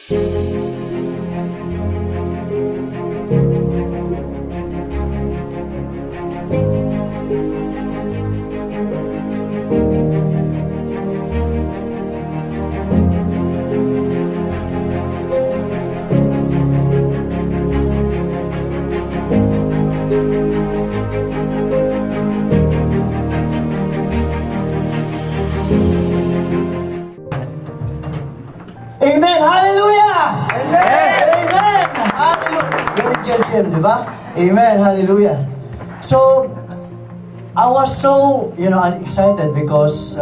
Amen! Hallelujah! Amen! Amen! Hallelujah! Yung Angel, di ba? Amen! Hallelujah! So, I was so, excited because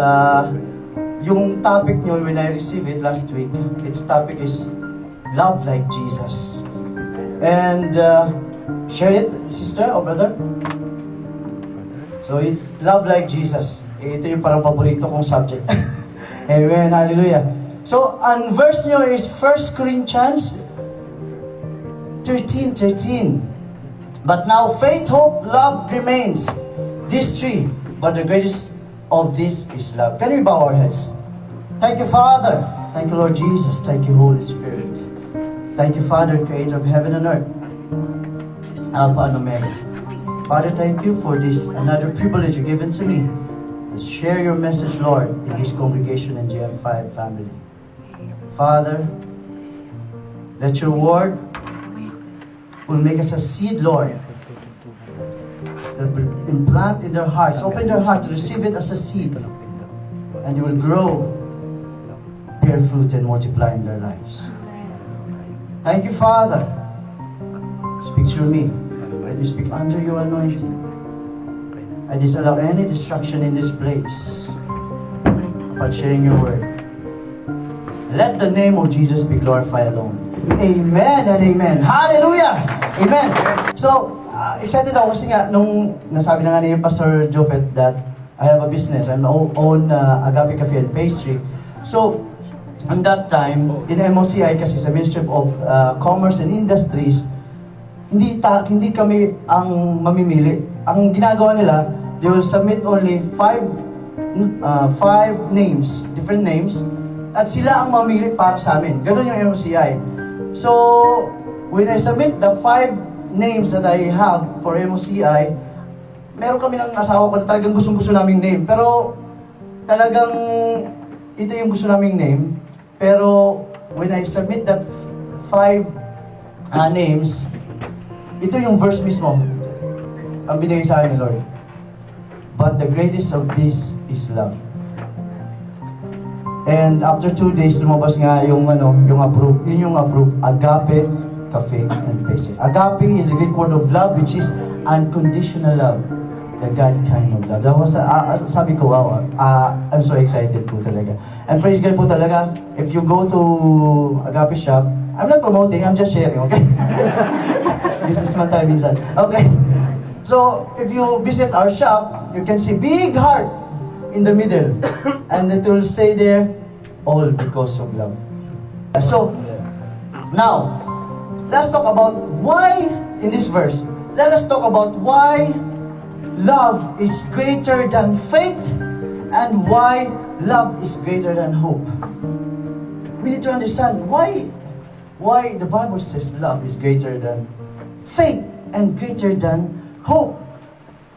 yung topic nyo when I received it last week, its topic is Love Like Jesus. And share it, sister or brother? So, it's Love Like Jesus. Ito yung parang paborito kong subject. Amen! Hallelujah! So, ang verse nyo is 1 Corinthians 13:13. But now faith, hope, love remains. These three, but the greatest of these is love. Can we bow our heads? Thank you, Father. Thank you, Lord Jesus. Thank you, Holy Spirit. Thank you, Father, Creator of heaven and earth. Alpha and Omega. Father, thank you for this another privilege you've given to me to share your message, Lord, in this congregation and GM5 family. Father, let your word will make us a seed, Lord, that will implant in their hearts, open their heart to receive it as a seed, and it will grow, bear fruit, and multiply in their lives. Thank you, Father. Speak through me. Let me speak under your anointing. I disallow any distraction in this place about sharing your word. Let the name of Jesus be glorified alone. Amen and amen. Hallelujah! Amen. So, excited ako kasi nga, nung nasabi na nga ni Pastor Jofet that I have a business. I own Agape Cafe and Pastry. So, at that time, in MOCI kasi sa Ministry of Commerce and Industries, hindi kami ang mamimili. Ang ginagawa nila, they will submit only five names, different names, at sila ang mamili para sa amin. Ganun yung MOCI. So, when I submit the 5 names that I have for MOCI, meron kami ng asawa ko na talagang gustong-gusto naming name. Pero, talagang ito yung gusto naming name. Pero, when I submit that 5 names, ito yung verse mismo ang binigay sa akin ni Lord. But the greatest of this is love. And after 2 days, lumabas nga yung approve, yun yung approve, Agape Cafe and Pastry. Agape is the Greek word of love, which is unconditional love, the God kind of love. That was, sabi ko, wow, I'm so excited po talaga. And praise God po talaga, if you go to Agape shop, I'm not promoting, I'm just sharing, okay? Business man tayo minsan. Okay. So, if you visit our shop, you can see big heart in the middle, and it will say there, all because of love. So, now, let's talk about why, in this verse, let us talk about why love is greater than faith, and why love is greater than hope. We need to understand why the Bible says love is greater than faith, and greater than hope.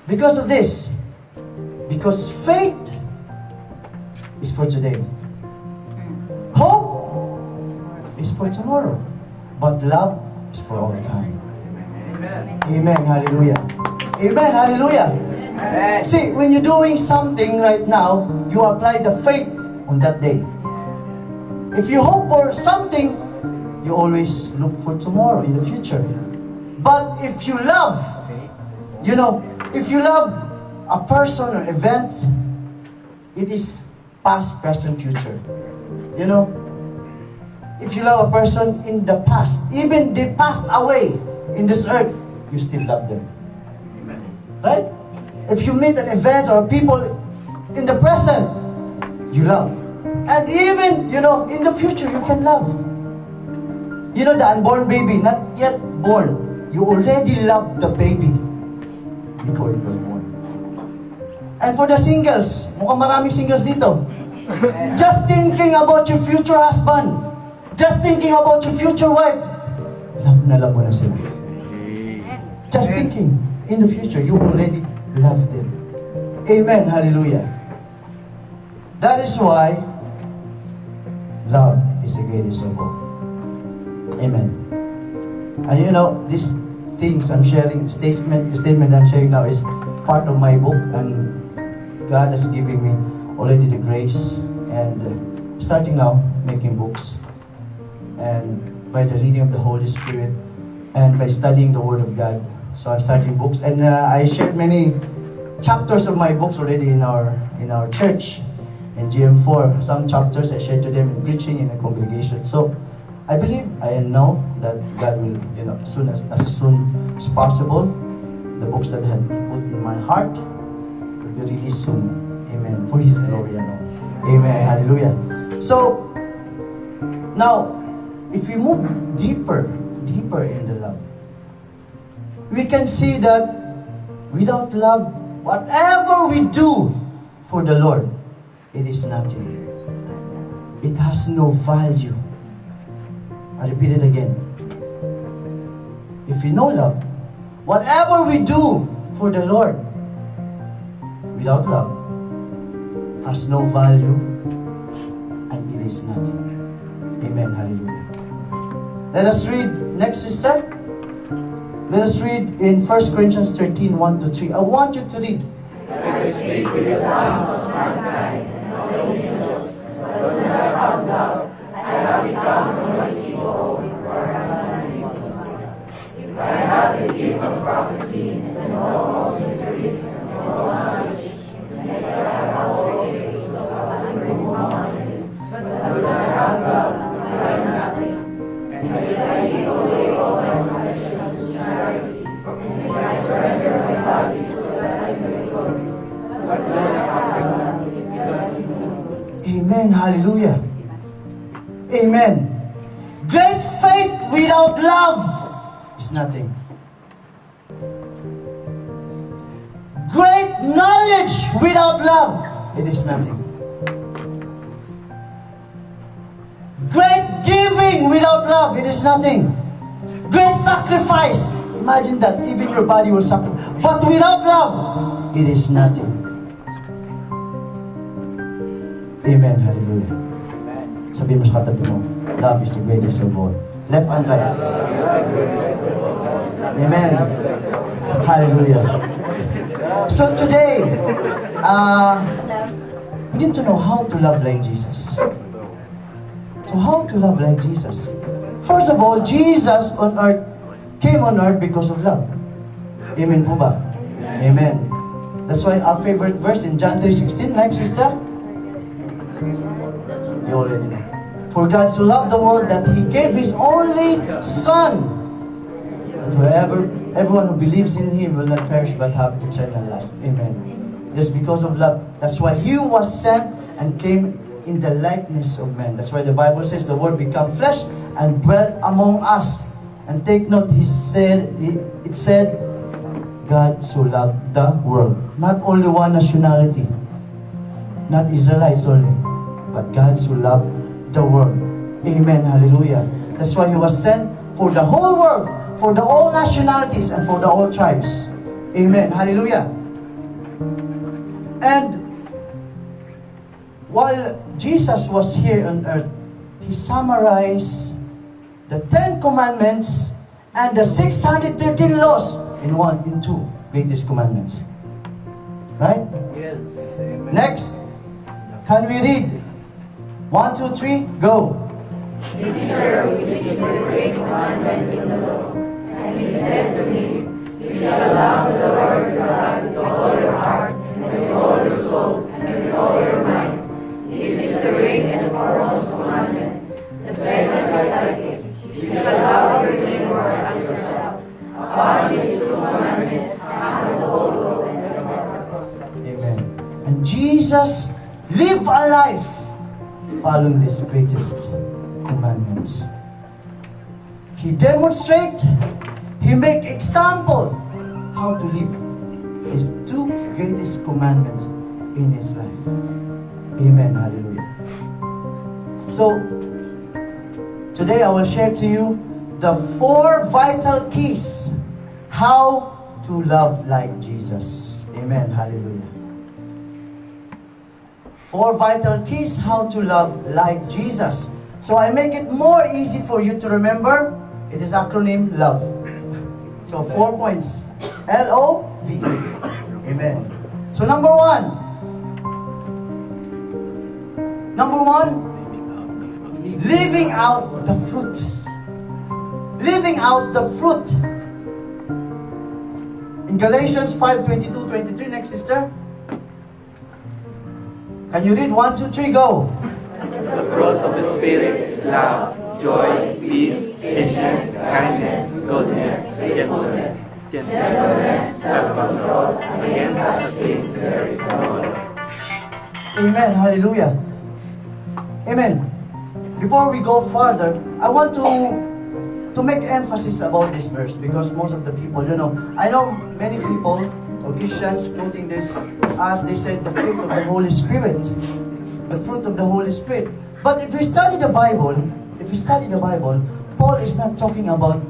Because of this. Because faith is for today. Hope is for tomorrow. But love is for all time. Amen. Amen. Hallelujah. Amen. Hallelujah. Amen. See, when you're doing something right now, you apply the faith on that day. If you hope for something, you always look for tomorrow in the future. But if you love, if you love a person or event, it is past, present, future. If you love a person in the past, even they passed away in this earth, you still love them. Amen. Right? If you meet an event or people in the present, you love. And even, in the future, you can love. The unborn baby, not yet born, you already love the baby before it was born. And for the singles, mukhang maraming singles dito. Just thinking about your future husband, Just thinking about your future wife, love na love mo na sila. Just thinking, in the future, you already love them. Amen. Hallelujah. That is why love is the greatest of all. Amen. And you know, these things I'm sharing, statement I'm sharing now is part of my book, and God has given me already the grace, and starting now making books, and by the leading of the Holy Spirit, and by studying the Word of God. So I'm starting books, and I shared many chapters of my books already in our church, in GM4. Some chapters I shared to them in preaching in a congregation. So I believe, I know that God will, as soon as possible, the books that had been put in my heart will be released soon. Amen. For His glory and all. Amen. Hallelujah. So now, if we move deeper in the love, we can see that without love, whatever we do for the Lord, it is nothing. It has no value. I repeat it again. If we know love, whatever we do for the Lord, without love, has no value, and it is nothing. Amen. Hallelujah. Let us read, next sister. Let us read in 1 Corinthians 13, 1-3. I want you to read. Let us speak with the tongues of mankind and of angels, but do not have love. I have become unmerciful for if I have the gift of prophecy and all mysteries and all knowledge, and if I have all faith as to remove mountains, but do not have love, I am nothing. And if I give away all my possessions to charity, and if I surrender my body so that I may glory, but do not have love, it does no good. Amen. Hallelujah. Amen. Great faith without love is nothing. Great knowledge without love, it is nothing. Great giving without love, it is nothing. Great sacrifice, imagine that, even your body will sacrifice. But without love, it is nothing. Amen. Hallelujah. Sabihin mo sa katabi mo, love is the greatest of all. Left and right. Amen. Hallelujah. So today, we need to know how to love like Jesus. So how to love like Jesus? First of all, Jesus came on earth because of love. Amen po ba? Amen. That's why our favorite verse in John 3:16, next sister. You already know. For God so loved the world that He gave His only Son, that everyone who believes in Him will not perish but have eternal life. Amen. Just because of love. That's why He was sent and came in the likeness of men. That's why the Bible says the Word became flesh and dwelt among us. And take note, it said, God so loved the world. Not only one nationality, not Israelites only, but God so loved the world. Amen. Hallelujah. That's why He was sent for the whole world, for the all nationalities, and for the all tribes. Amen. Hallelujah. And while Jesus was here on earth, He summarized the 10 commandments and the 613 laws in two greatest commandments. Right? Yes. Amen. Next, can we read? 1, 2, 3, go. Teacher, which is the great commandment in the law. And He said to me, You shall love the Lord your God with all your heart, and with all your soul, and with all your mind. This is the great and foremost commandment. The second is like it. You shall love your neighbor as yourself. Upon these two commandments hang the whole law and the prophets. Amen. And Jesus lived a life following these greatest commandments. He demonstrated, He make example how to live His two greatest commandments in His life. Amen. Hallelujah. So, Today I will share to you the 4 vital keys how to love like Jesus. Amen. Hallelujah. 4 vital keys how to love like Jesus. So I make it more easy for you to remember. It is acronym LOVE. So 4 points. LOVE. Amen. So number 1. Number 1, living out the fruit. Living out the fruit. In Galatians 5:22-23, next sister. Can you read 1, 2, 3, go. The fruit of the Spirit is love, joy, peace, patience, kindness, goodness, gentleness, self-control. Against such things there is no law. Amen. Hallelujah. Amen. Before we go further, I want to make emphasis about this verse because most of the people, I know many people or Christians quoting this as they said the fruit of the Holy Spirit. The fruit of the Holy Spirit. But if we study the Bible, Paul is not talking about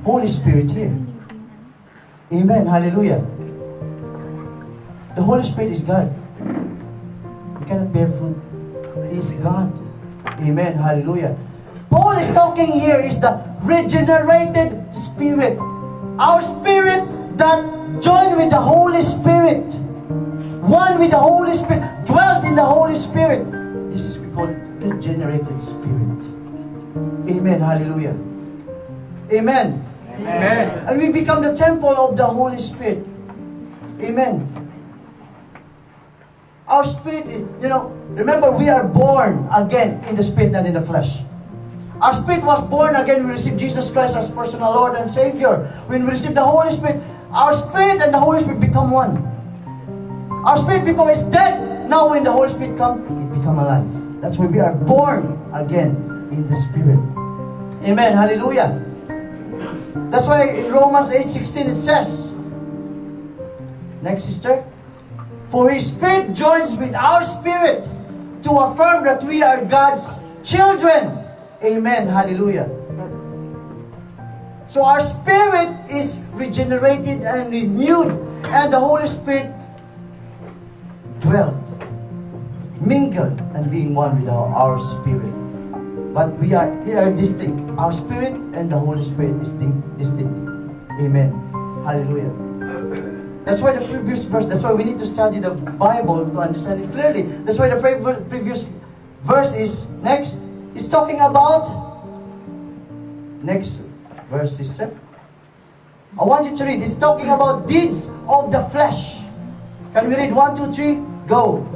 Holy Spirit here. Amen. Hallelujah. The Holy Spirit is God. You cannot bear fruit. He is God. Amen. Hallelujah. Paul is talking here is the regenerated spirit. Our spirit that joined with the Holy Spirit. One with the Holy Spirit. Dwelt in the Holy Spirit. This is called regenerated spirit. Amen. Hallelujah. Amen. Amen. And we become the temple of the Holy Spirit. Amen. Our spirit, remember we are born again in the spirit and in the flesh. Our spirit was born again. We received Jesus Christ as personal Lord and Savior. When we received the Holy Spirit, our spirit and the Holy Spirit become one. Our spirit before is dead. Now when the Holy Spirit comes, it become alive. That's why we are born again in the Spirit. Amen. Hallelujah. That's why in Romans 8:16 it says, next sister, for His Spirit joins with our spirit to affirm that we are God's children. Amen. Hallelujah. So our spirit is regenerated and renewed, and the Holy Spirit dwelt, mingled, and being one with our spirit. But they are distinct. Our spirit and the Holy Spirit is distinct. Amen. Hallelujah. That's why the previous verse, that's why we need to study the Bible to understand it clearly. That's why the previous verse is next. It's talking about, next verse, sister. I want you to read. It's talking about deeds of the flesh. Can we read 1, 2, 3? Go.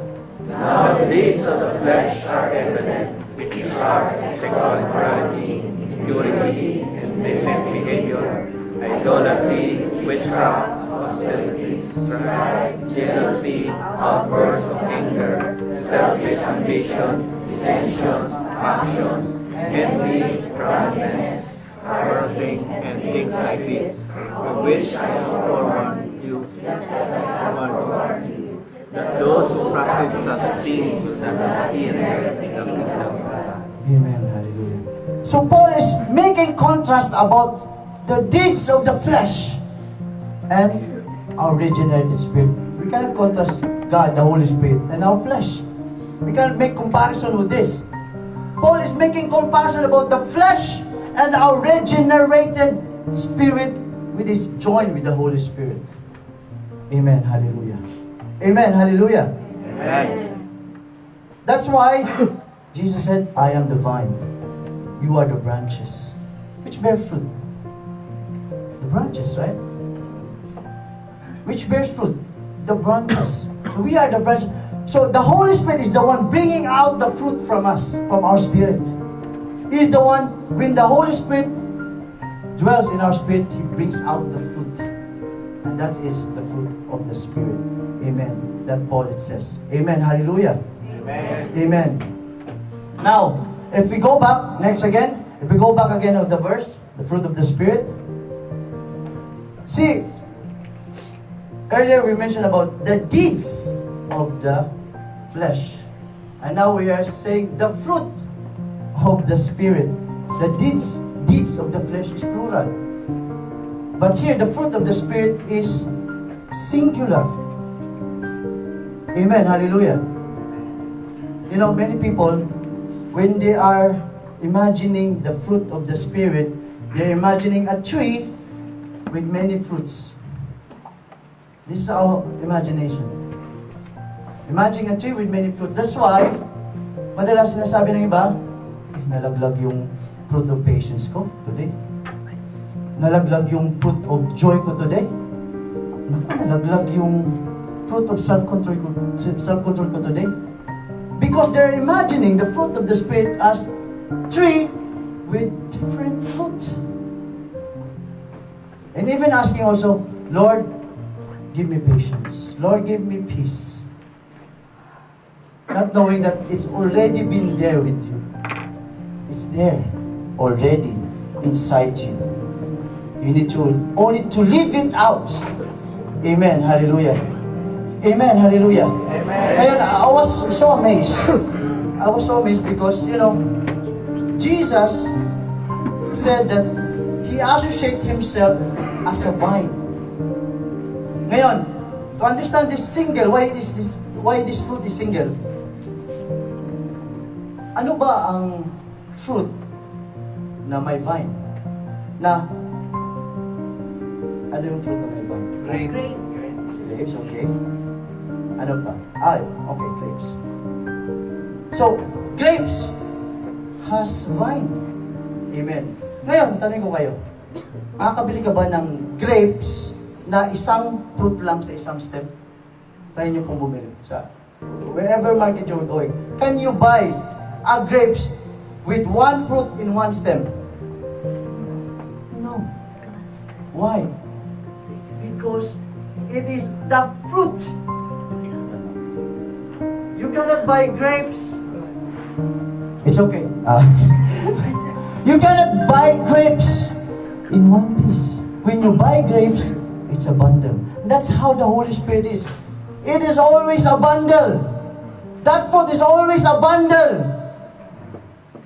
Now the deeds of the flesh are evident, which are sexual immorality, impurity, indecent behavior, idolatry, witchcraft, hostility, strife, jealousy, outbursts of anger, selfish ambitions, dissensions, factions, envy, drunkenness, cursing, and things like this, of which I have forewarned you, just as I have forewarned you, that those who practice such things will not inherit the kingdom of God. Amen. Hallelujah. So Paul is making contrast about the deeds of the flesh and our regenerated spirit. We cannot contrast God, the Holy Spirit, and our flesh. We cannot make comparison with this. Paul is making comparison about the flesh and our regenerated spirit with his joined with the Holy Spirit. Amen. Hallelujah. Amen. Hallelujah. Amen. That's why Jesus said, I am the vine. You are the branches. Which bear fruit? The branches, right? Which bears fruit? The branches. So we are the branches. So the Holy Spirit is the one bringing out the fruit from us, from our spirit. He is the one, when the Holy Spirit dwells in our spirit, He brings out the fruit. And that is the fruit of the Spirit. Amen. That Paul it says. Amen. Hallelujah. Amen. Amen. Now, if we go back, next again, if we go back again of the verse, the fruit of the Spirit. See, earlier we mentioned about the deeds of the flesh. And now we are saying the fruit of the Spirit. The deeds of the flesh is plural. But here, the fruit of the Spirit is singular. Amen. Hallelujah. You know, many people, when they are imagining the fruit of the Spirit, they're imagining a tree with many fruits. This is our imagination. Imagining a tree with many fruits. That's why, madalas sinasabi ng iba, nalaglag yung fruit of patience ko today. Nalaglag yung fruit of joy ko today. Naku, nalaglag yung fruit of self-control ko today. Because they're imagining the fruit of the Spirit as tree with different fruit. And even asking also, Lord, give me patience. Lord, give me peace. Not knowing that it's already been there with you. It's there already inside you. You need to only to live it out. Amen. Hallelujah. Amen. Hallelujah. Amen. And I was so amazed. I was so amazed because, you know, Jesus said that He associated Himself as a vine. Ngayon, to understand this single, why this fruit is single? Ano ba ang fruit na may vine? Ano yung fruit na may vine? Grapes, okay. Ano pa? Okay, grapes. So, grapes has vine. Amen. Ngayon, tanong ko kayo, makakabili ka ba ng grapes na isang fruit lang sa isang stem? Try nyo pong bumili sa wherever market you're going. Can you buy a grapes with one fruit in one stem? No. Why? Because it is the fruit. You cannot buy grapes. It's okay. You cannot buy grapes in one piece. When you buy grapes, it's a bundle. That's how the Holy Spirit is. It is always a bundle. That fruit is always a bundle.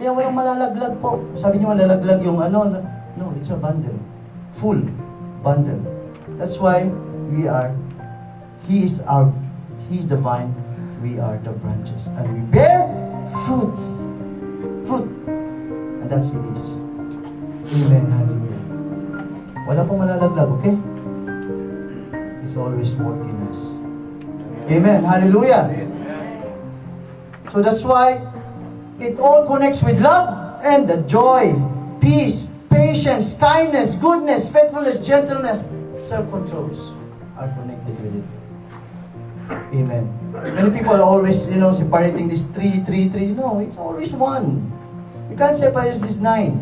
Kaya walang malalaglag po. Sabi niyo malalaglag yung ano. No, it's a bundle. Full bundle. That's why He is the vine, we are the branches. And we bear fruits. Fruit. And that's it is. Amen. Hallelujah. Wala pong malalaglag, okay? He's always working us. Amen. Hallelujah. So that's why it all connects with love and the joy, peace, patience, kindness, goodness, faithfulness, gentleness, self-controls are connected with it. Amen. Many people are always, separating this 3. No, it's always one. You can't separate this 9.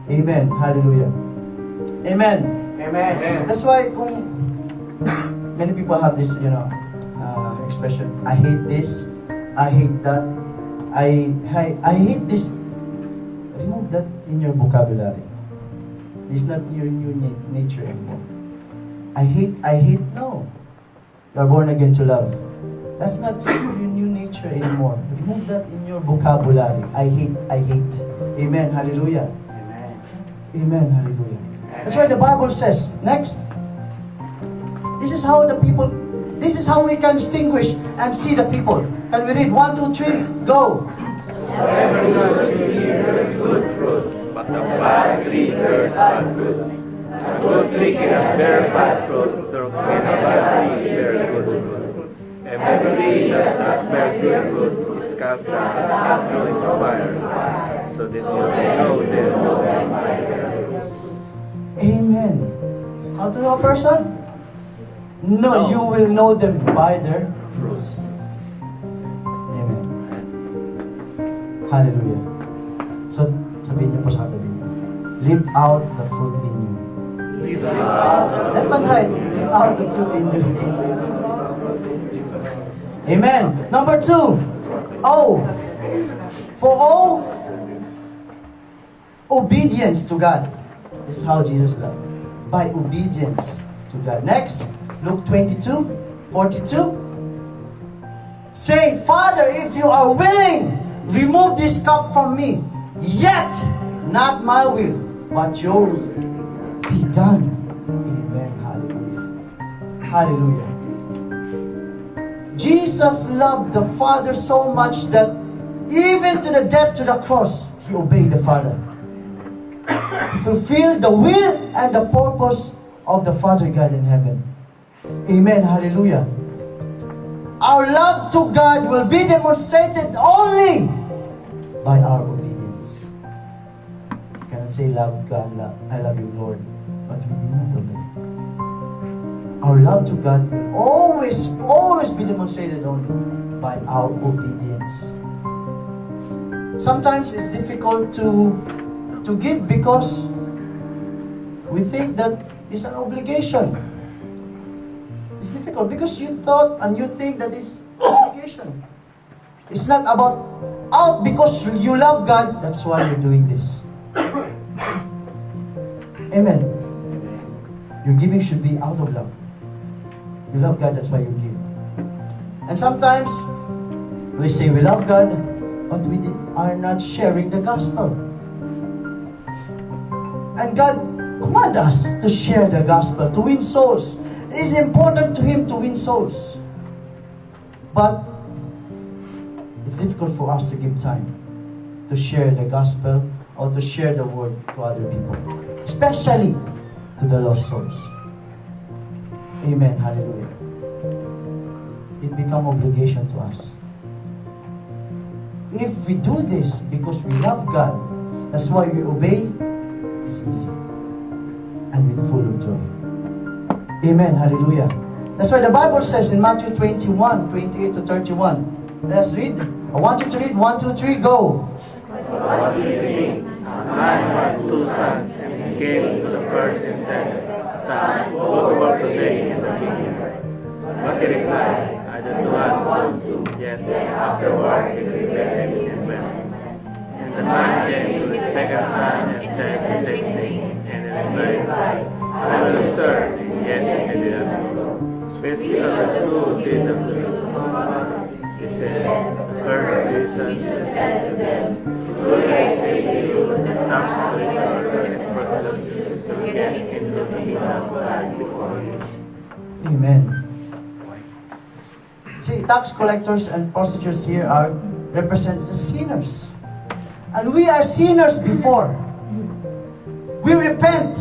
Amen. Hallelujah. Amen. Amen. That's why many people have this, expression. I hate this. I hate that. I hate this. Remove that in your vocabulary. It's not your new nature anymore. I hate. No. You are born again to love. That's not your new nature anymore. Remove that in your vocabulary. I hate. Amen. Hallelujah. Amen. Amen. Hallelujah. That's why the Bible says, next, this is how we can distinguish and see the people. Can we read 1, 2, 3, go. Every good tree bears good fruit, but the bad tree bears bad fruit. A good tree cannot bear bad fruit, nor can a bad tree bear good fruit. Every tree that does not bear good fruit is cast down and thrown into fire. So this you may know them by their fruits. Amen. How to know a person? No, you will know them by their fruits. Amen. Hallelujah. So, sabihin niyo po sa katabi niyo, live out the fruit in you. Live out. Left and right, live out the fruit in you. Amen. Number 2, for all obedience to God. This is how Jesus loved. By obedience to God. Next, Luke 22:42. Say, Father, if you are willing, remove this cup from me. Yet, Not my will, but your will be done. Amen. Hallelujah. Hallelujah. Jesus loved the Father so much that even to the death, to the cross, He obeyed the Father to fulfill the will and the purpose of the Father God in heaven. Amen. Hallelujah. Our love to God will be demonstrated only by our obedience. You cannot say, love God, I love you, Lord, but we did not obey. Our love to God will always be demonstrated only by our obedience. Sometimes it's difficult to give because we think that it's an obligation. It's difficult because you thought and you think that it's obligation. It's not about out because you love God, that's why you're doing this. Amen. Your giving should be out of love. You love God, that's why you give. And sometimes we say we love God, but we are not sharing the gospel. And God commands us to share the gospel, to win souls. It is important to Him to win souls. But it's difficult for us to give time to share the gospel or to share the word to other people, especially to the lost souls. Amen. Hallelujah. It becomes obligation to us. If we do this because we love God, that's why we obey, it's easy and with full of joy. Amen. Hallelujah. That's why the Bible says in Matthew 21, 28 to 31. Let's read. I want you to read 1, 2, 3, go. What do you think? A man had 2 sons, and he came to the first and said, Son, go to work today in the vineyard. But he replied, I don't want to, yet afterwards he repented and went. And the man came to his second son and said the same thing, and he replied, I will serve, yet he didn't go. Which of the two did the good? He said, First Jesus said to them, Truly I say to you, the tax collectors and prostitutes will get into the kingdom of God before you. Amen. See, tax collectors and prostitutes here represents the sinners. And we are sinners before. We repent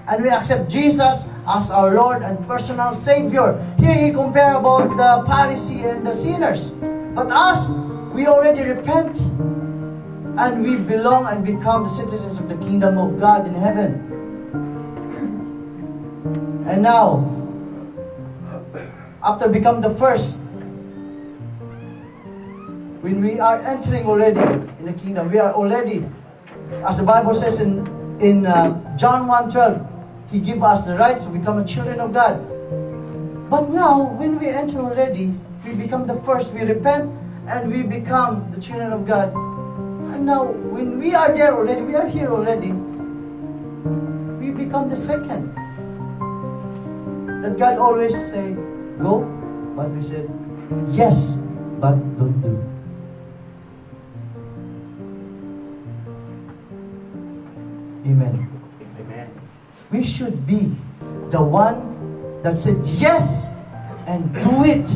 and we accept Jesus as our Lord and personal Savior. Here He compared about the Pharisee and the sinners. But us, we already repent and we belong and become the citizens of the kingdom of God in heaven. And now, after become the first, when we are entering already in the kingdom, we are already, as the Bible says in John 1:12, He gives us the rights to become a children of God. But now, when we enter already, we become the first, we repent, and we become the children of God. And now, when we are there already, we are here already, we become the second. That God always say, go, but we said, yes, but don't do. Amen. Amen. We should be the one that said yes and do it.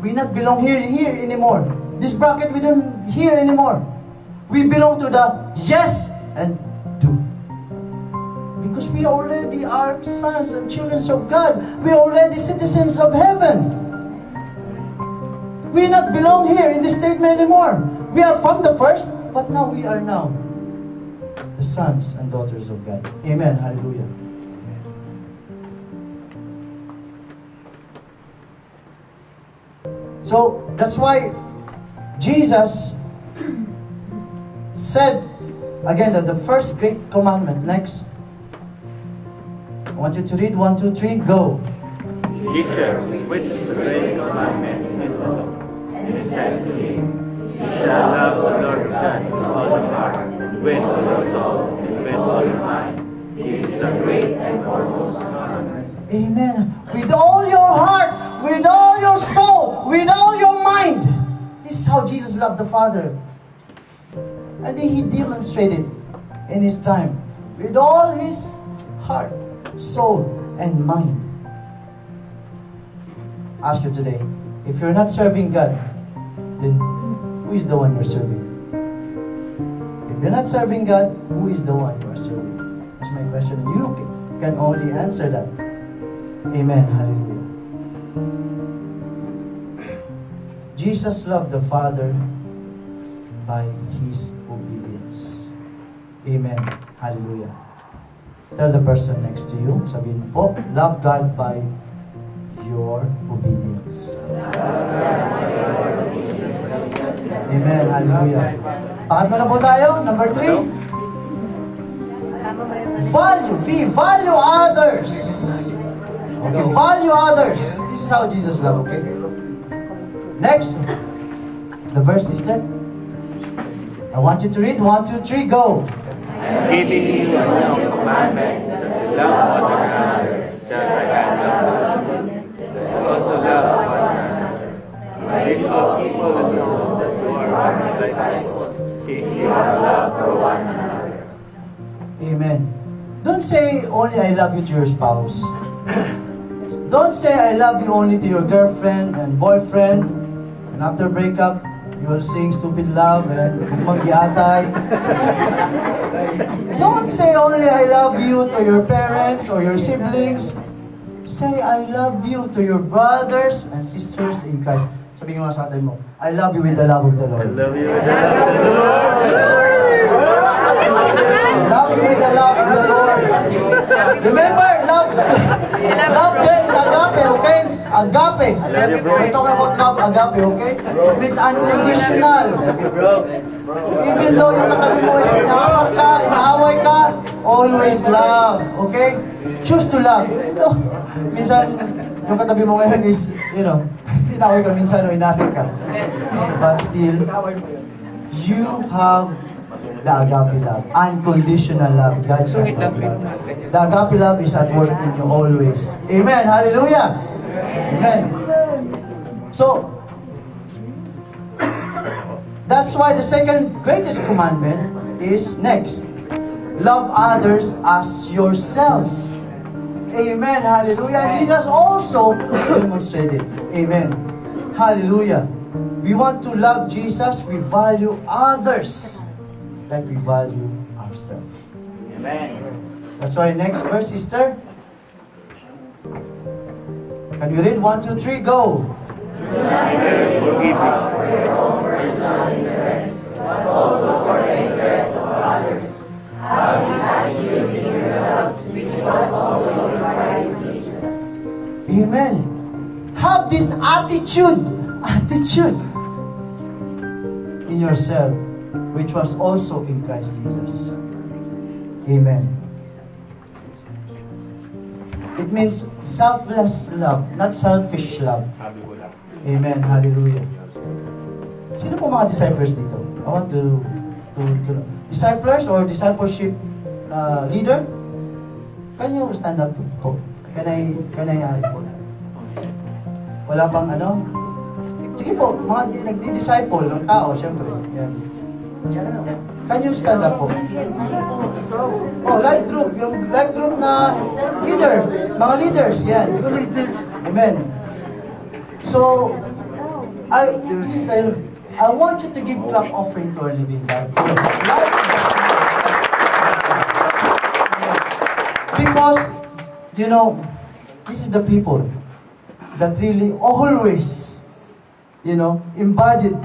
We not belong here anymore. This bracket we don't here anymore. We belong to the yes and do. Because we already are sons and children of God. We are already citizens of heaven. We not belong here in this statement anymore. We are from the first, but now we are now the sons and daughters of God. Amen. Hallelujah. So that's why Jesus said again that the first great commandment. Next. I want you to read 1, 2, 3, go. Teacher, which is the great commandment in the law? And he said to him, You shall love the Lord God with all your heart, with all your soul, and with all your mind. This is the great and foremost commandment. Amen. With all your heart, with all your soul, with all your mind. This is how Jesus loved the Father. And He demonstrated in His time with all His heart, soul, and mind. Ask you today, if you're not serving God, then who is the one you're serving? If you're not serving God, who is the one you are serving? That's my question. You can only answer that. Amen. Hallelujah. Jesus loved the Father by His obedience. Amen. Hallelujah. Tell the person next to you, sabihin mo po, love God by your obedience. Amen. Hallelujah. Pangatlo na po tayo. Number 3. Value others. Okay, value others. This is how Jesus loved, okay? Next, the verse, sister. I want you to read. 1, 2, 3, go. Giving you a new commandment, love one another, just like I love you. Also love one another. This all people will know that you are my disciples, if you have love for one another. Amen. Don't say only I love you to your spouse. Don't say I love you only to your girlfriend and boyfriend. And after breakup, you will sing stupid love and mag-iatay. Don't say only I love you to your parents or your siblings. Say I love you to your brothers and sisters in Christ. Sabihin mo sa atin mo, I love you with the love of the Lord. I love you with the love of the Lord. I love you with the love of the Lord. Remember, love there is agape, okay? Agape. We're talking about love, agape, okay? It means unconditional. Even though yung katabi mo is inaasar ka, inaaway ka, always love, okay? Choose to love. Minsan, yung katabi mo ngayon is, inaaway ka minsan o inaasar ka. But still, you have the agape love, unconditional love. God can love. The agape love is at work in you always. Amen. Hallelujah. Amen. So, that's why the second greatest commandment is next. Love others as yourself. Amen. Hallelujah. Jesus also demonstrated. Amen. Hallelujah. We want to love Jesus. We value others like we value ourselves. Amen. That's why next verse, sister. Can you read 1, 2, 3, go. Forgive me. For your own personal interest, but also for the interest of others. Have this attitude in yourselves, which was also in Christ Jesus. Amen. Have this attitude in yourself, which was also in Christ Jesus. Amen. It means selfless love, not selfish love. Amen. Hallelujah. Sino po mga disciples dito? I want to disciples or discipleship leader? Can you stand up po? Can I wala pang ano? Sige po, mga nagdi-disciple ng tao, syempre. Yan. Can you stand up po? Oh, life group. Yung life group na leader. Mga leaders, yan. Amen. So, I want you to give clap offering to our living God for His life. Because, this is the people that really always, embodied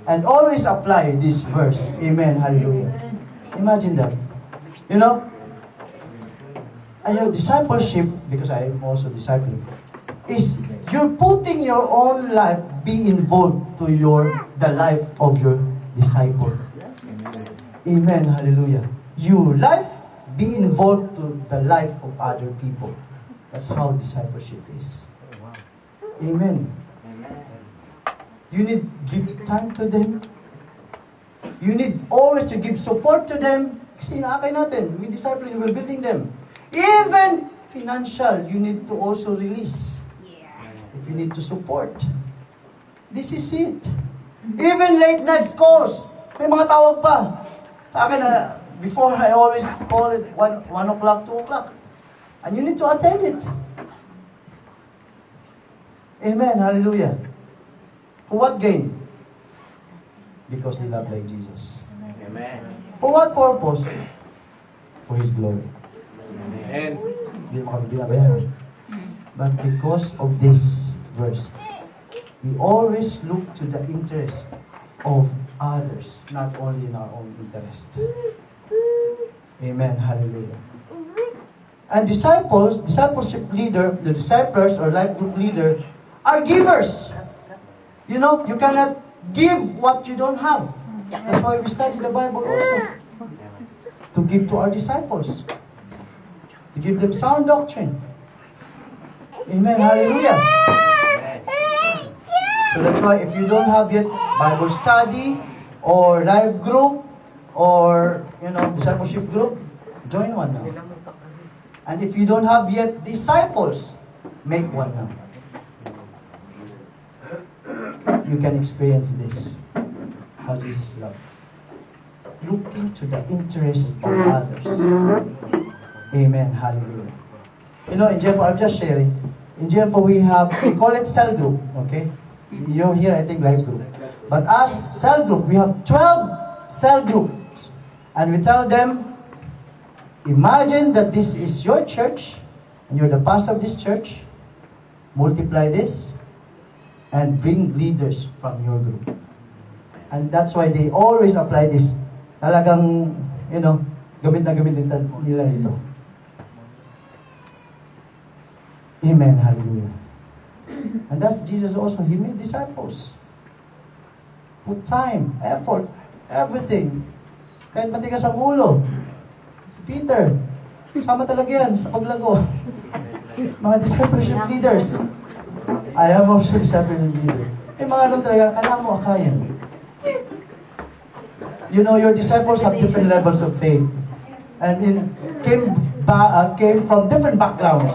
and always apply this verse. Amen. Hallelujah. Imagine that. Discipleship, because I am also discipling, is you're putting your own life, be involved to the life of your disciple. Amen. Hallelujah. Your life, be involved to the life of other people. That's how discipleship is. Amen. You need to give time to them. You need always to give support to them. Kasi inaakay natin, we discipline, we're building them. Even financial, you need to also release. If you need to support. This is it. Even late night calls. May mga tawag pa. Sa akin, before I always call it 1 o'clock, 2 o'clock. And you need to attend it. Amen. Hallelujah. For what gain? Because they love like Jesus. Amen. For what purpose? For His glory. Amen. Hindi mo kami binabayaran. But because of this verse, we always look to the interest of others, not only in our own interest. Amen. Hallelujah. And discipleship leader, the disciples or life group leader are givers. You know, you cannot give what you don't have. That's why we study the Bible also. To give to our disciples. To give them sound doctrine. Amen. Hallelujah. So that's why if you don't have yet Bible study or life group or, discipleship group, join one now. And if you don't have yet disciples, make one now. You can experience this. How Jesus loved. Looking to the interests of others. Amen. Hallelujah. In Jeffo, I'm just sharing. In Jeffo, we call it cell group. Okay? You're here, I think, life group. But as cell group, we have 12 cell groups. And we tell them, imagine that this is your church, and you're the pastor of this church. Multiply this, and bring leaders from your group. And that's why they always apply this. Talagang, gamit na gamit nila ito. Amen. Hallelujah. And that's Jesus also. He made disciples. Put time, effort, everything. Kahit matigas ang ulo. Si Peter, sama talaga yan sa paglago. Mga discipleship leaders. I am also discipleship leader. Mga talaga, kailangan mo akayin. Your disciples have different levels of faith. And came from different backgrounds.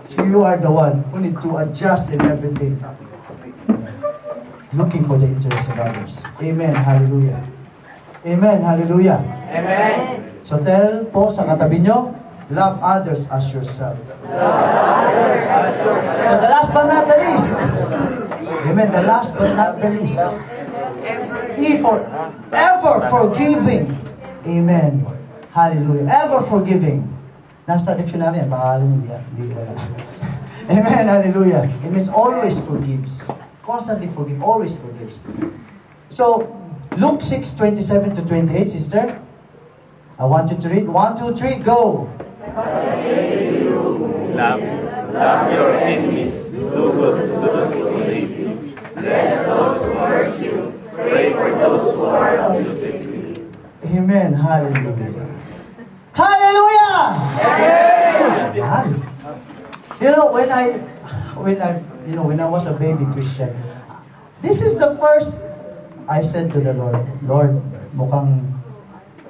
So you are the one who need to adjust in everything. Looking for the interests of others. Amen. Hallelujah. Amen. Hallelujah. Amen. So tell po sa katabi nyo, love others as yourself. So the last but not the least. Amen. The last but not the least. Ever forgiving. Amen. Hallelujah. Ever forgiving. Nasa dictionary yan, pangalan hindi wala. Amen, hallelujah. It means always forgives. Constantly forgive, always forgives. So, Luke 6:27 to 28, sister. I want you to read. 1, 2, 3, go! Love your enemies. Do good to those who hate you. Bless those who hurt you. Pray for those who are abusive to you. Amen, hallelujah. Hallelujah! Amen. When I was a baby Christian, this is the first I said to the Lord, mukhang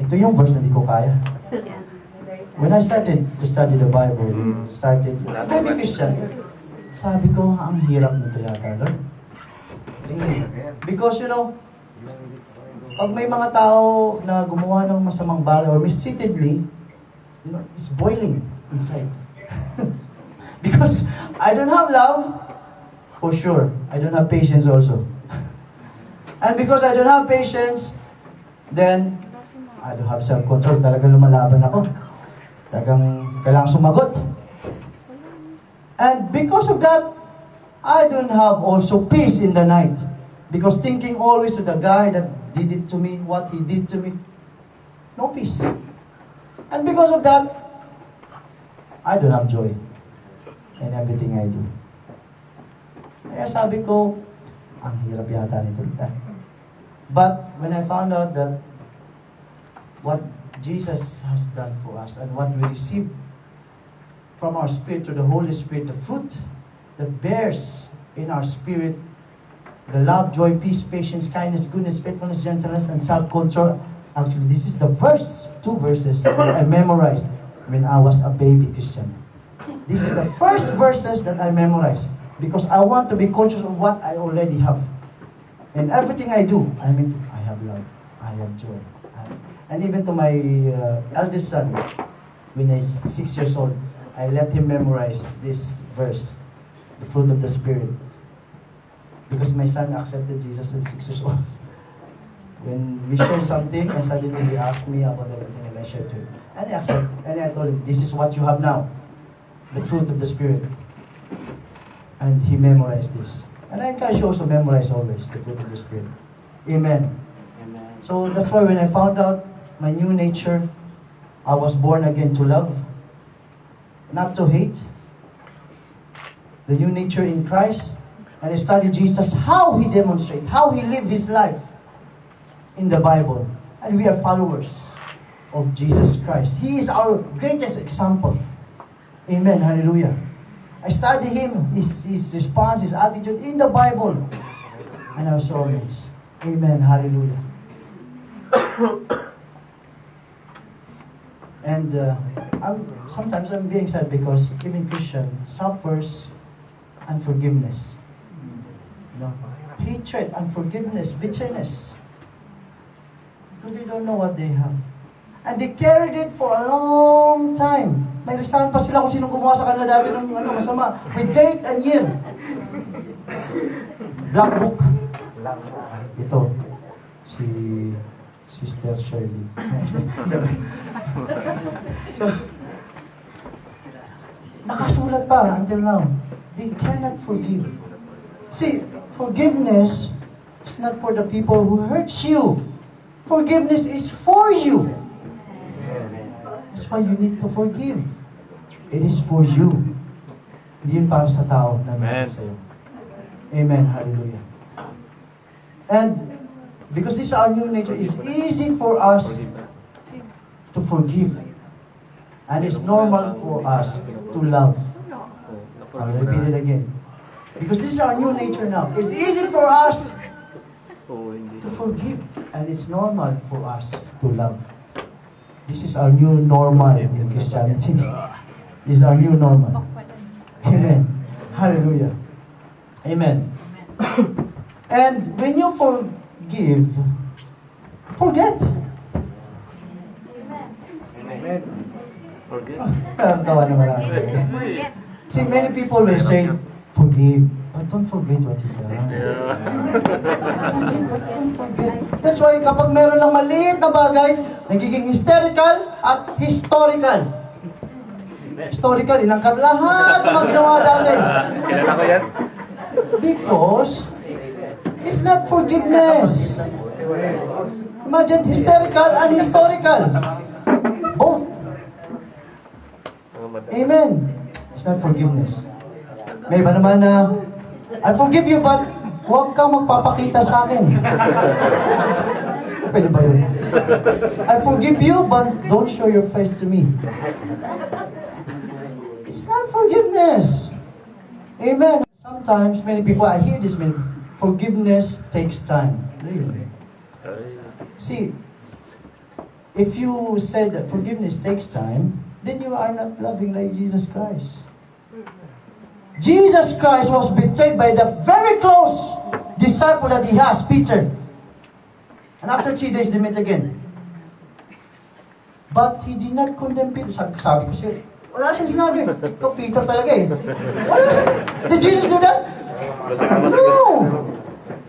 ito yung verse na di ko kaya. When I started to study the Bible, baby Christian, sabi ko, ang hirap nito yata, Lord. Really. Because, pag may mga tao na gumawa ng masamang bagay or mistreated me, it's boiling inside. Because I don't have love, for sure. I don't have patience also. And because I don't have patience, then I don't have self-control. Talagang lumalaban ako. Talagang kailangang sumagot. And because of that, I don't have also peace in the night. Because thinking always to the guy that did it to me, what he did to me, no peace. And because of that, I don't have joy in everything I do. Kaya sabi ko, ang hirap yata nito. But when I found out that what Jesus has done for us and what we receive from our spirit to the Holy Spirit, the fruit that bears in our spirit, the love, joy, peace, patience, kindness, goodness, faithfulness, gentleness, and self-control. Actually, this is the two verses that I memorized when I was a baby Christian. This is the first verses that I memorized because I want to be conscious of what I already have. In everything I do, I have love. I have joy. And even to my eldest son, when he's 6 years old, I let him memorize this verse, the fruit of the Spirit. Because my son accepted Jesus at 6 years old. When we share something, and suddenly he asked me about everything, and I shared to him. And he accepted. And I told him, this is what you have now, the fruit of the Spirit. And he memorized this. And I encourage you also memorize always the fruit of the Spirit. Amen. Amen. So that's why when I found out my new nature, I was born again to love, not to hate. The new nature in Christ. And I studied Jesus, how he demonstrated, how he lived his life in the Bible. And we are followers of Jesus Christ. He is our greatest example. Amen. Hallelujah. I studied him, his response, his attitude in the Bible. And I was so amazed. Amen. Hallelujah. And sometimes I'm being sad because even Christian suffers unforgiveness. You know, hatred, unforgiveness, bitterness. Because they don't know what they have. And they carried it for a long time. May listahan pa sila kung sinong gumawa sa kanila dati ng masama. With date and year. Black book. Ito. Si Sister Shirley. So, nakasulat pa until now. They cannot forgive. See, forgiveness is not for the people who hurts you. Forgiveness is for you. That's why you need to forgive. It is for you. Hindi yun para sa tao na meron sa'yo. Amen. Hallelujah. And because this is our new nature, it's easy for us to forgive. And it's normal for us to love. I'll repeat it again. Because this is our new nature now. It's easy for us to forgive. And it's normal for us to love. This is our new normal in Christianity. This is our new normal. Amen. Hallelujah. Amen. And when you forgive, forget. Amen. Forgive. Tawa naman ako. See, many people will say, forgive, but don't forget what he done. Forgive, but don't forget. That's why kapag meron lang maliit na bagay, nagiging hysterical at historical. Historical, inangkat lahat ng mga ginawa dati. Kilala ko yan. Because it's not forgiveness. Imagine hysterical and historical. Both. Amen. It's not forgiveness. May iba naman na, I forgive you but huwag kang magpapakita sa akin. Pwede ba yun? I forgive you but don't show your face to me. It's not forgiveness. Amen. Sometimes many people, I hear this, forgiveness takes time. Really? See, if you said that forgiveness takes time, then you are not loving like Jesus Christ. Jesus Christ was betrayed by the very close disciple that he has, Peter. And after 3 days, they met again. But he did not condemn Peter. Sabi ko siya, wala siyang sinabi. Ikaw, Peter talaga eh. Wala siya. Did Jesus do that? No!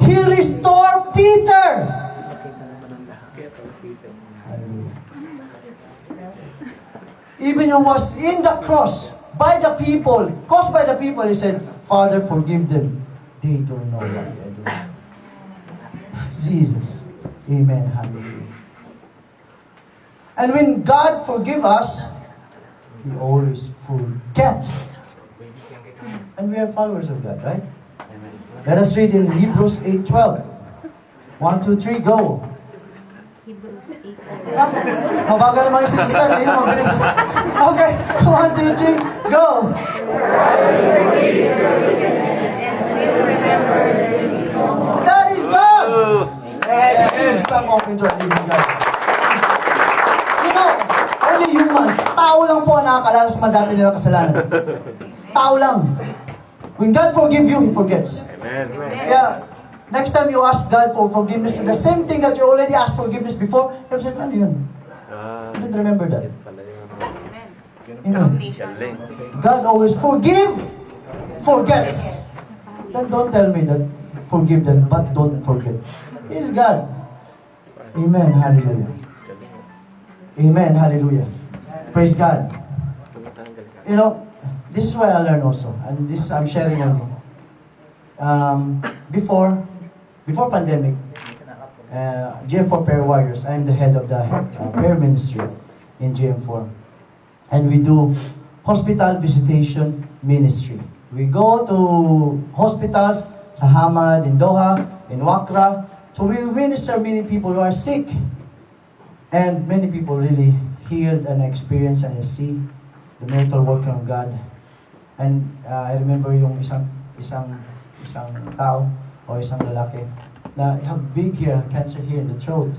He restored Peter! Even who was in the cross, by the people, caused by the people, he said, Father, forgive them. They don't know what they are doing. That's Jesus. Amen. Hallelujah. And when God forgive us, He always forget. And we are followers of God, right? Let us read in Hebrews 8:12. 1, 2, 3, go. Mabagal naman yung sister, hindi na mabilis. Okay, 1, 2, 3, go! That is God! Come open to our living God. You know, only humans, tao lang po ang nakakalala sa mga dati nilang kasalanan. Tao lang. When God forgive you, He forgets. Amen. Kaya, Next time you ask God for forgiveness, the same thing that you already asked forgiveness before, you said, ano yun? You didn't remember that. Yun pala yun. Amen. Galing. God always forgets. Then don't tell me that forgive them, but don't forget. He's God. Amen. Hallelujah. Amen. Hallelujah. Praise God. You know, this is why I learned also, and this I'm sharing only. Before pandemic, GM4 Prayer Warriors, I'm the head of the prayer ministry in GM4. And we do hospital visitation ministry. We go to hospitals, sa Hamad, in Doha, in Wakra. So we minister many people who are sick. And many people really healed and experienced and see the miracle working of God. And I remember yung isang tao o isang lalaki na have big hair, cancer here in the throat.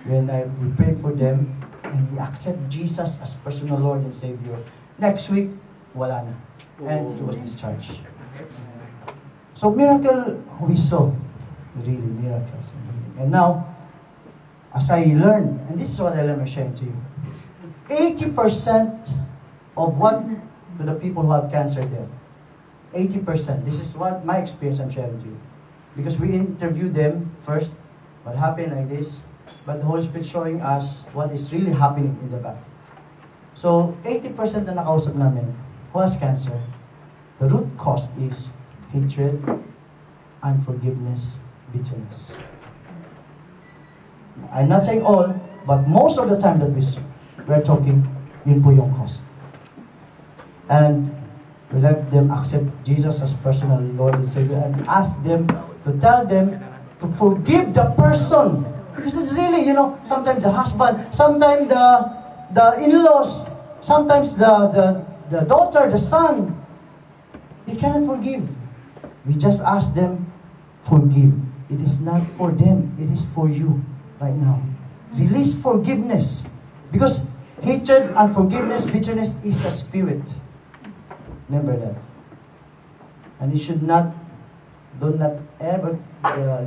When we prayed for them, and he accepted Jesus as personal Lord and Savior. Next week, wala na. And he was discharged. So miracle we saw. Really miracles. And now, as I learned, and this is what I learned sharing to you, 80% of what to the people who have cancer there, 80%. This is what my experience I'm sharing to you. Because we interviewed them first, what happened like this, but the Holy Spirit showing us what is really happening in the back. So, 80% na nakausap namin who has cancer, the root cause is hatred, unforgiveness, bitterness. I'm not saying all, but most of the time that we're talking, yun po yung cause. And we let them accept Jesus as personal Lord and Savior and ask them to tell them to forgive the person. Because it's really, sometimes the husband, sometimes the in-laws, sometimes the daughter, the son, they cannot forgive. We just ask them, forgive. It is not for them, it is for you right now. Release forgiveness. Because hatred, unforgiveness, bitterness is a spirit. Remember that. And you should not, do not ever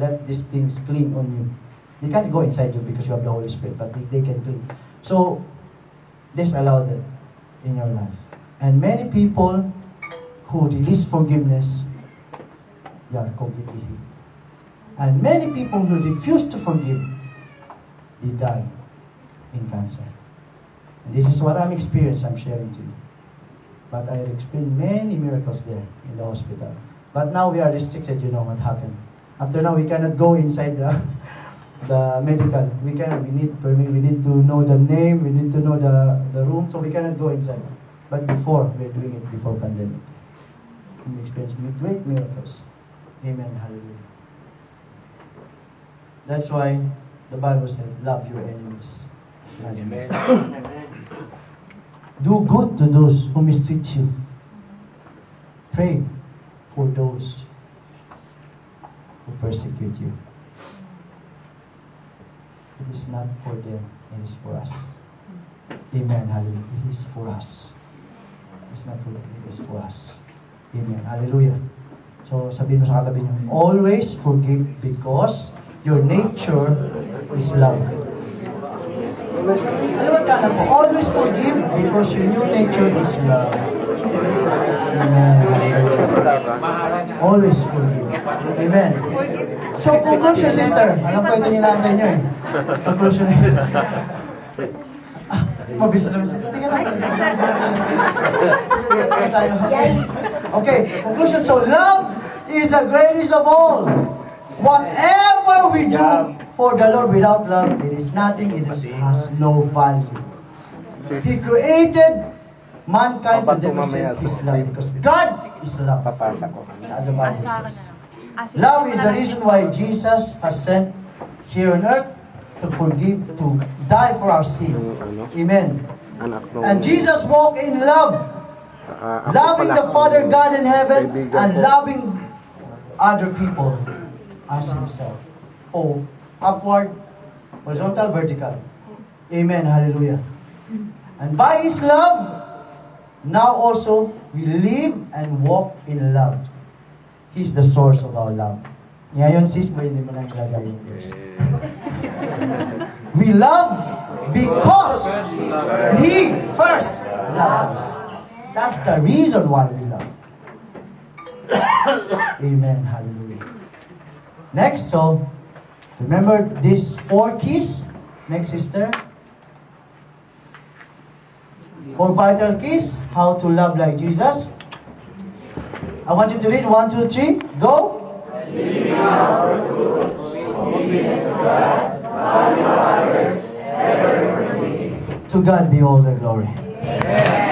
let these things cling on you. They can't go inside you because you have the Holy Spirit, but they can cling. So, disallow that in your life. And many people who release forgiveness, they are completely healed. And many people who refuse to forgive, they die in cancer. And this is what I'm experiencing, I'm sharing to you. But I experienced many miracles there in the hospital. But now we are restricted, you know what happened. After now, we cannot go inside the medical. We need permit, we need to know the name, we need to know the room, so we cannot go inside. But before, we are doing it before pandemic. We experienced great miracles. Amen, hallelujah. That's why the Bible said, love your enemies. Amen. Do good to those who mistreat you. Pray for those who persecute you. It is not for them, it is for us. Amen, hallelujah. It is for us. It's not for them, it is for us. Amen, hallelujah. So sabihin mo sa katabi niyo, always forgive because your nature is love. Alam ka na po, always forgive because your new nature is love. Amen. Always forgive. Amen. So, conclusion, sister. Alam ko ito nilantay niyo eh. Conclusion. Mabis naman siya. Tingnan natin. Okay, conclusion. So, love is the greatest of all. Whatever we do for the Lord without love, it is nothing, it has no value. He created mankind to demonstrate His love because God is love. As the Bible says. Love is the reason why Jesus has sent here on earth to forgive, to die for our sin. Amen. And Jesus walked in love, loving the Father God in heaven and loving other people as Himself. Oh, upward, horizontal, vertical. Amen. Hallelujah. And by His love, now also we live and walk in love. He's the source of our love. Ngayon sis, pwede mo nang ilagay yung verse. We love because He first loved us. That's the reason why we love. Amen. Hallelujah. Next, so, remember these 4 keys? Next, sister. 4 vital keys. How to love like Jesus. I want you to read 1, 2, 3. Go. Living out the truth, obedience to God, value others, ever remaining. To God be all the glory. Amen.